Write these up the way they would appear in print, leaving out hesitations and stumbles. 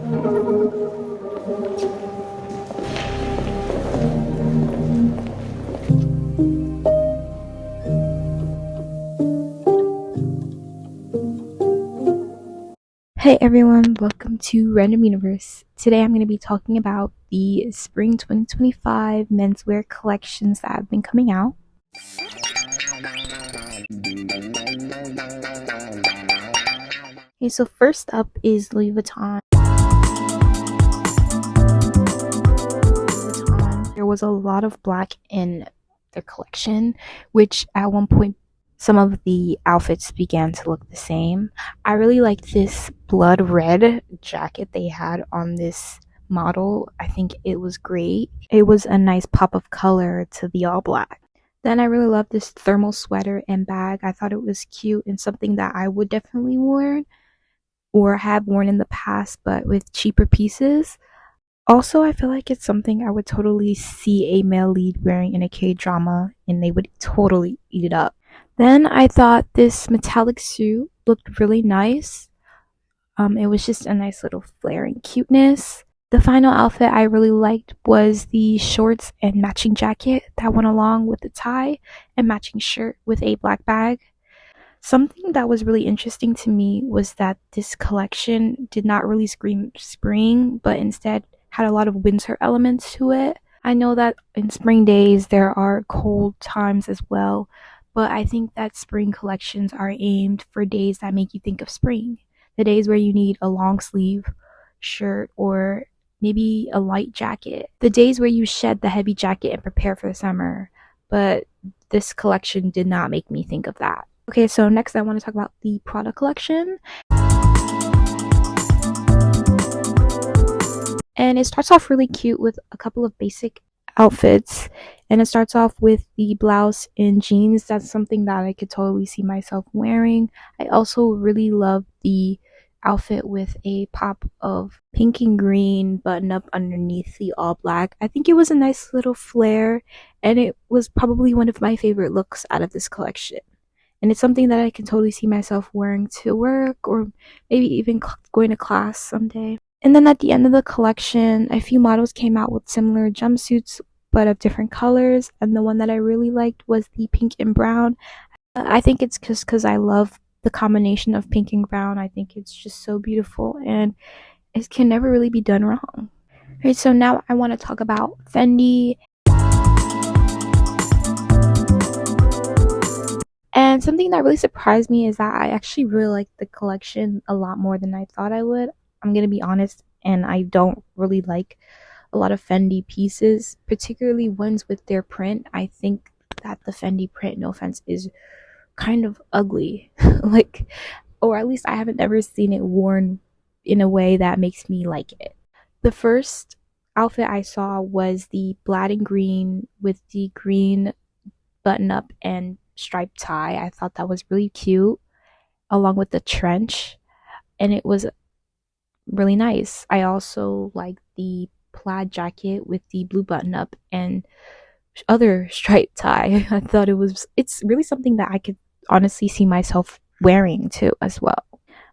Hey everyone, welcome to Random Universe. Today I'm going to be talking about the Spring 2025 menswear collections that have been coming out. Okay, so first up is Louis Vuitton. There was a lot of black in their collection, which at one point some of the outfits began to look the same. I really liked this blood red jacket they had on this model. I think it was great. It was a nice pop of color to the all black. Then I really loved this thermal sweater and bag. I thought it was cute and something that I would definitely wear or have worn in the past, but with cheaper pieces. Also, I feel like it's something I would totally see a male lead wearing in a K-drama and they would totally eat it up. Then I thought this metallic suit looked really nice. It was just a nice little flare and cuteness. The final outfit I really liked was the shorts and matching jacket that went along with the tie and matching shirt with a black bag. Something that was really interesting to me was that this collection did not really scream spring, but instead had a lot of winter elements to it. I know that in spring days there are cold times as well, but I think that spring collections are aimed for days that make you think of spring. The days where you need a long sleeve shirt or maybe a light jacket. The days where you shed the heavy jacket and prepare for the summer. But this collection did not make me think of that. Okay, so next I want to talk about the Prada collection. And it starts off really cute with a couple of basic outfits. And it starts off with the blouse and jeans. That's something that I could totally see myself wearing. I also really love the outfit with a pop of pink and green button up underneath the all black. I think it was a nice little flare, and it was probably one of my favorite looks out of this collection. And it's something that I can totally see myself wearing to work or maybe even going to class someday. And then at the end of the collection, a few models came out with similar jumpsuits but of different colors. And the one that I really liked was the pink and brown. I think it's just because I love the combination of pink and brown. I think it's just so beautiful and it can never really be done wrong. Alright, so now I want to talk about Fendi. And something that really surprised me is that I actually really liked the collection a lot more than I thought I would. I'm gonna be honest, and I don't really like a lot of Fendi pieces, particularly ones with their print. I think that the Fendi print, no offense, is kind of ugly. Like, or at least I haven't ever seen it worn in a way that makes me like it. The first outfit I saw was the black and green with the green button up and striped tie. I thought that was really cute, along with the trench, and it was really nice. I also like the plaid jacket with the blue button up and other striped tie. I thought it's really something that I could honestly see myself wearing too as well.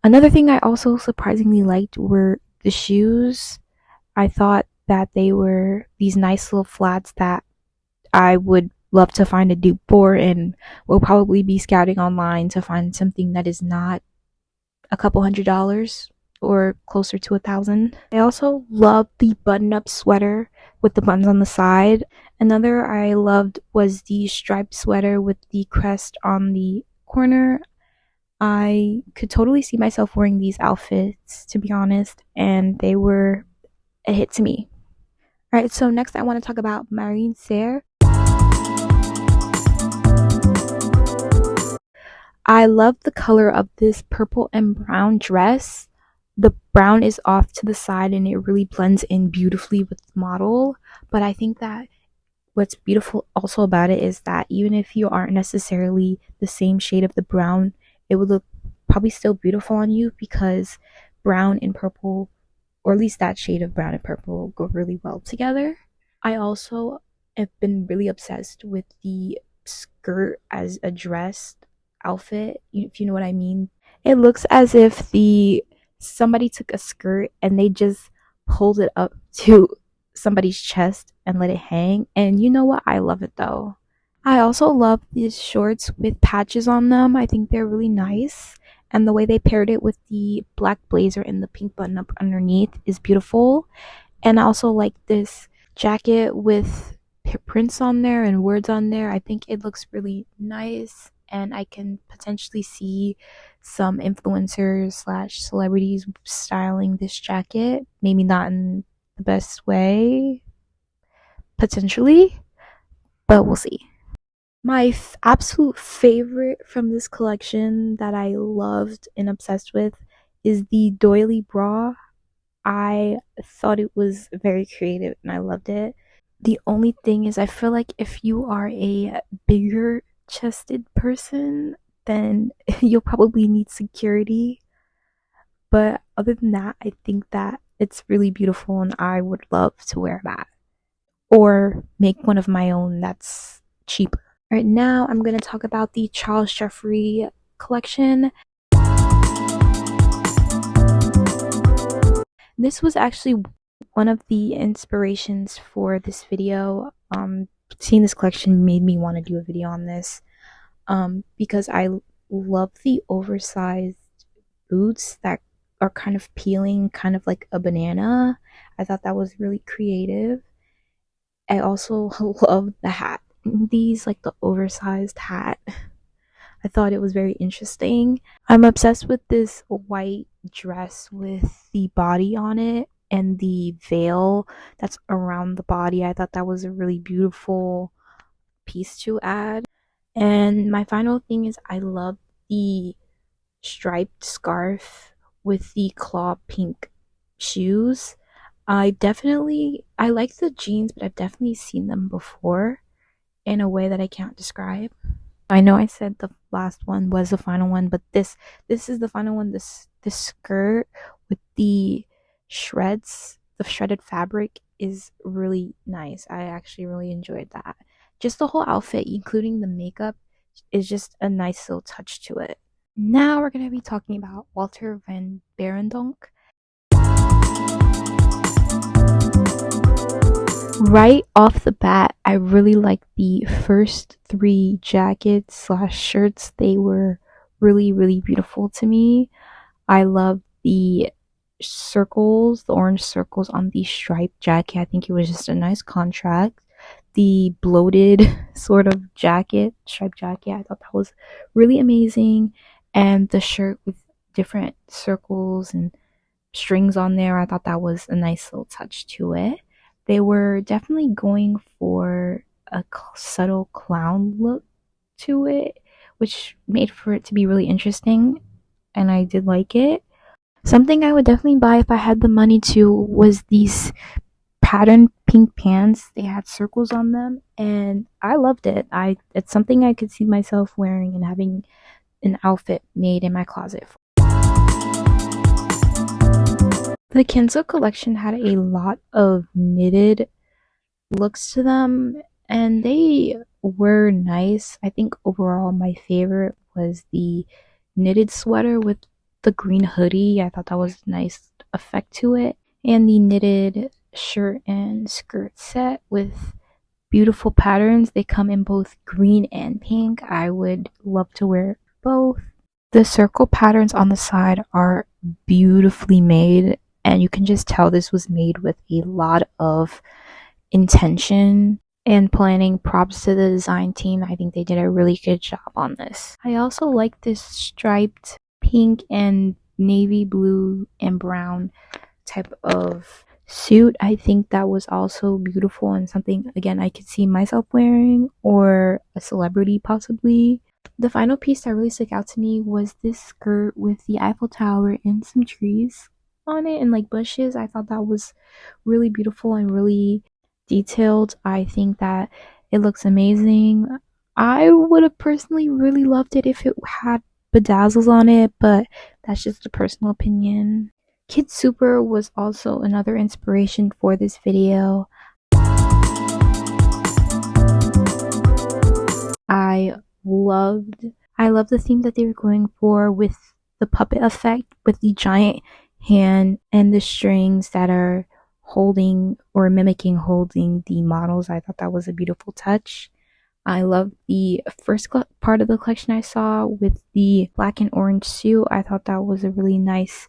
Another thing I also surprisingly liked were the shoes. I thought that they were these nice little flats that I would love to find a dupe for, and will probably be scouting online to find something that is not a couple $100 or closer to 1,000. I also love the button-up sweater with the buttons on the side. Another I loved was the striped sweater with the crest on the corner. I could totally see myself wearing these outfits, to be honest, and they were a hit to me. Alright, so next I want to talk about Menswear. I love the color of this purple and brown dress. The brown is off to the side and it really blends in beautifully with the model. But I think that what's beautiful also about it is that even if you aren't necessarily the same shade of the brown, it would look probably still beautiful on you because brown and purple, or at least that shade of brown and purple, go really well together. I also have been really obsessed with the skirt as a dress outfit, if you know what I mean. It looks as if the somebody took a skirt and they just pulled it up to somebody's chest and let it hang. And you know what? I love it though. I also love these shorts with patches on them. I think they're really nice. And the way they paired it with the black blazer and the pink button up underneath is beautiful. And I also like this jacket with prints on there and words on there. I think it looks really nice, and I can potentially see some influencers slash celebrities styling this jacket. Maybe not in the best way, potentially, but we'll see. My absolute favorite from this collection that I loved and obsessed with is the doily bra. I thought it was very creative and I loved it. The only thing is, I feel like if you are a bigger chested person, then you'll probably need security. But other than that, I think that it's really beautiful and I would love to wear that or make one of my own that's cheaper. All right, now I'm going to talk about the Charles Jeffrey collection. This was actually one of the inspirations for this video. Seeing this collection made me want to do a video on this because I love the oversized boots that are kind of peeling, kind of like a banana. I thought that was really creative. I also love the hat. These, like the oversized hat. I thought it was very interesting. I'm obsessed with this white dress with the body on it and the veil that's around the body. I thought that was a really beautiful piece to add. And my final thing is, I love the striped scarf with the claw pink shoes. I like the jeans, but I've definitely seen them before in a way that I can't describe. I know I said the last one was the final one, but this is the final one. This skirt with the shreds, the shredded fabric is really nice. I actually really enjoyed that. Just the whole outfit, including the makeup, is just a nice little touch to it. Now we're gonna be talking about Walter van Beirendonck. Right off the bat, I really like the first three jackets slash shirts. They were really, really beautiful to me. I love the circles, the orange circles on the striped jacket. I think it was just a nice contrast. The bloated sort of jacket, striped jacket, I thought that was really amazing. And the shirt with different circles and strings on there, I thought that was a nice little touch to it. They were definitely going for a subtle clown look to it, which made for it to be really interesting, and I did like it. Something I would definitely buy if I had the money to was these patterned pink pants. They had circles on them and I loved it. It's something I could see myself wearing and having an outfit made in my closet. The Kenzo collection had a lot of knitted looks to them and they were nice. I think overall my favorite was the knitted sweater with the green hoodie. I thought that was a nice effect to it. And the knitted shirt and skirt set with beautiful patterns. They come in both green and pink. I would love to wear both. The circle patterns on the side are beautifully made, and you can just tell this was made with a lot of intention and planning. Props to the design team. I think they did a really good job on this. I also like this striped pink and navy blue and brown type of suit. I think that was also beautiful and something, again, I could see myself wearing or a celebrity possibly. The final piece that really stuck out to me was this skirt with the Eiffel Tower and some trees on it and like bushes. I thought that was really beautiful and really detailed. I think that it looks amazing. I would have personally really loved it if it had bedazzles on it, but that's just a personal opinion. Kid Super was also another inspiration for this video. I love the theme that they were going for with the puppet effect with the giant hand and the strings that are holding or mimicking holding the models. I thought that was a beautiful touch. I love the first part of the collection I saw with the black and orange suit. I thought that was a really nice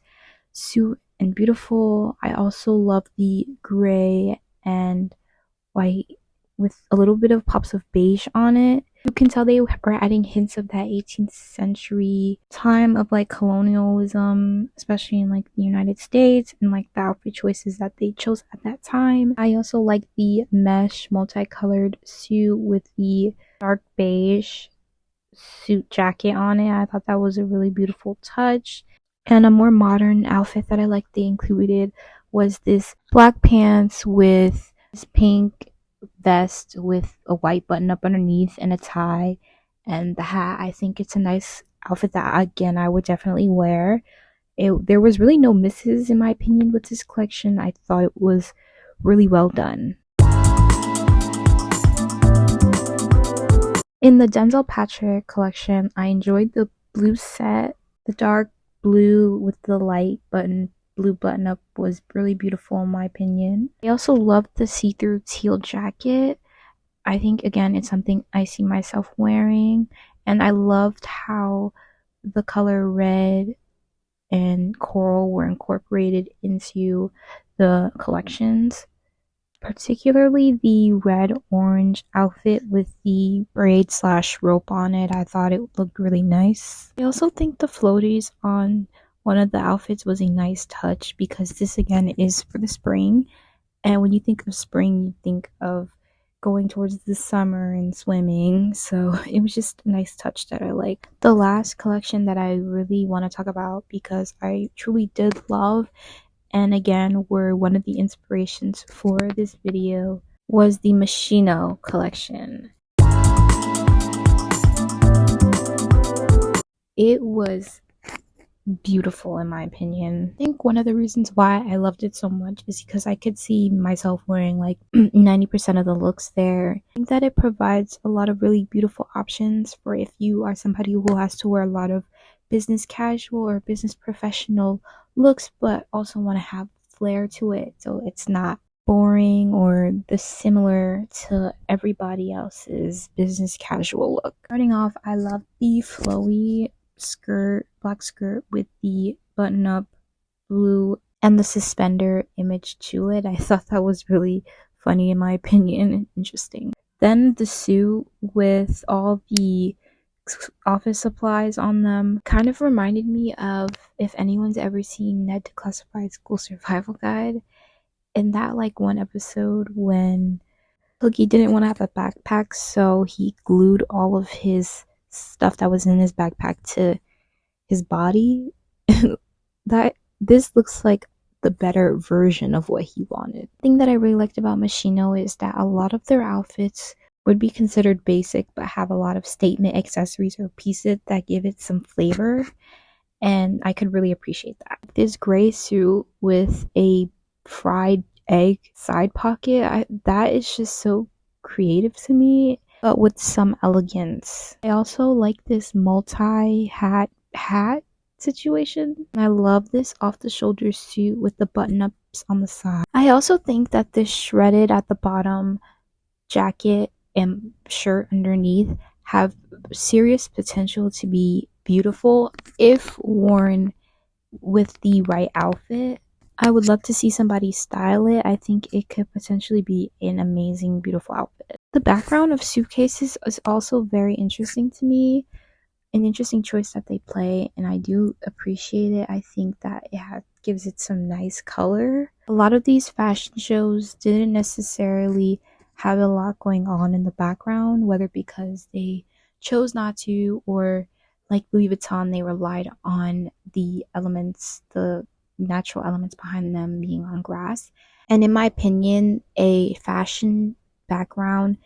suit and beautiful. I also love the gray and white with a little bit of pops of beige on it. You can tell they were adding hints of that 18th century time of like colonialism, especially in like the United States, and like the outfit choices that they chose at that time. I also like the mesh multicolored suit with the dark beige suit jacket on it. I thought that was a really beautiful touch. And a more modern outfit that I liked they included was this black pants with this pink vest with a white button up underneath and a tie and the hat. I think it's a nice outfit that again I would definitely wear. There was really no misses in my opinion with this collection. I thought it was really well done. In the Denzel Patrick collection, I enjoyed the blue set. The dark blue with the light blue button up was really beautiful in my opinion. I also loved the see-through teal jacket. I think again it's something I see myself wearing, and I loved how the color red and coral were incorporated into the collections. Particularly the red orange outfit with the braid slash rope on it. I thought it looked really nice. I also think the floaties on one of the outfits was a nice touch because this again is for the spring. And when you think of spring, you think of going towards the summer and swimming. So it was just a nice touch that I like. The last collection that I really want to talk about because I truly did love and again were one of the inspirations for this video was the Machino collection. It was beautiful in my opinion. I think one of the reasons why I loved it so much is because I could see myself wearing like 90% of the looks there. I think that it provides a lot of really beautiful options for if you are somebody who has to wear a lot of business casual or business professional looks but also want to have flair to it so it's not boring or the similar to everybody else's business casual look. Starting off, I love the flowy black skirt with the button up blue and the suspender image to it. I thought that was really funny in my opinion and interesting. Then the suit with all the office supplies on them kind of reminded me of if anyone's ever seen Ned Declassified School Survival Guide. In that like one episode when Cookie didn't want to have a backpack, so he glued all of his stuff that was in his backpack to his body. That this looks like the better version of what he wanted. The thing that I really liked about Machino is that a lot of their outfits would be considered basic but have a lot of statement accessories or pieces that give it some flavor, and I could really appreciate that. This gray suit with a fried egg side pocket, that is just so creative to me, but with some elegance. I also like this multi-hat situation. I love this off-the-shoulder suit with the button-ups on the side. I also think that this shredded at the bottom jacket and shirt underneath have serious potential to be beautiful if worn with the right outfit. I would love to see somebody style it. I think it could potentially be an amazing, beautiful outfit. The background of suitcases is also very interesting to me. An interesting choice that they play, and I do appreciate it. I think that gives it some nice color. A lot of these fashion shows didn't necessarily have a lot going on in the background, whether because they chose not to or like Louis Vuitton, they relied on the elements, the natural elements behind them being on grass. And in my opinion, a fashion background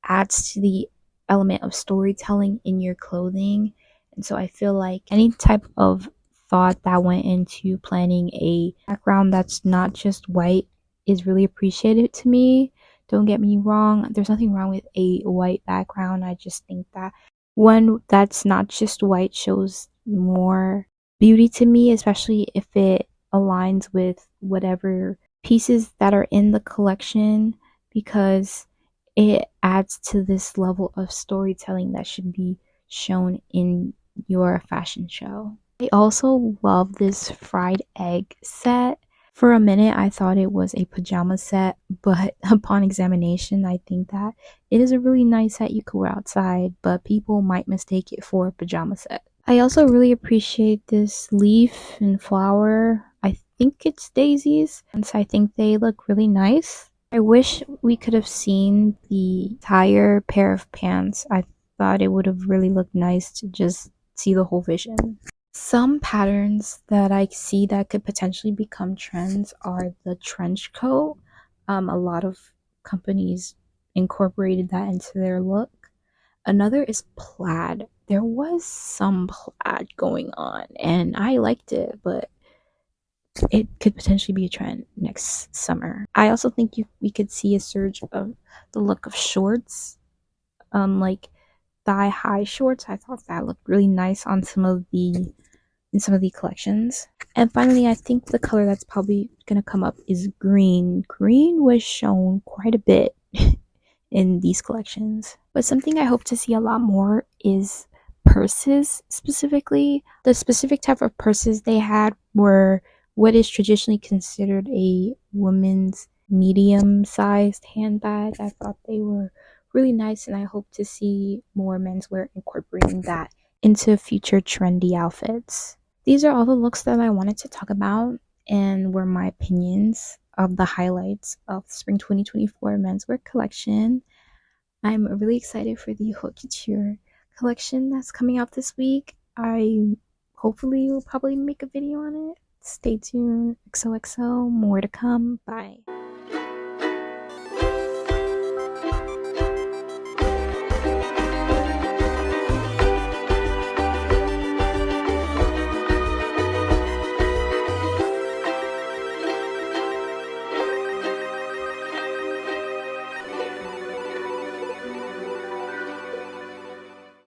adds to the element of storytelling in your clothing. And so I feel like any type of thought that went into planning a background that's not just white is really appreciated to me. Don't get me wrong, there's nothing wrong with a white background. I just think that one that's not just white shows more beauty to me, especially if it aligns with whatever pieces that are in the collection because it adds to this level of storytelling that should be shown in your fashion show. I also love this fried egg set. For a minute, I thought it was a pajama set, but upon examination, I think that it is a really nice set you could wear outside, but people might mistake it for a pajama set. I also really appreciate this leaf and flower. I think it's daisies, and so I think they look really nice. I wish we could have seen the entire pair of pants. I thought it would have really looked nice to just see the whole vision. Some patterns that I see that could potentially become trends are the trench coat. A lot of companies incorporated that into their look. Another is plaid. There was some plaid going on, and I liked it, but it could potentially be a trend next summer. I also think we could see a surge of the look of shorts, like thigh high shorts. I thought that looked really nice on some of the collections. And finally, I think the color that's probably gonna come up is green. Green was shown quite a bit in these collections. But something I hope to see a lot more is purses specifically. The specific type of purses they had were what is traditionally considered a woman's medium sized handbag. I thought they were really nice, and I hope to see more menswear incorporating that into future trendy outfits. These are all the looks that I wanted to talk about and were my opinions of the highlights of spring 2024 menswear collection. I'm really excited for the haute couture collection that's coming out this week. I hopefully will probably make a video on it. Stay tuned. XOXO, more to come. Bye.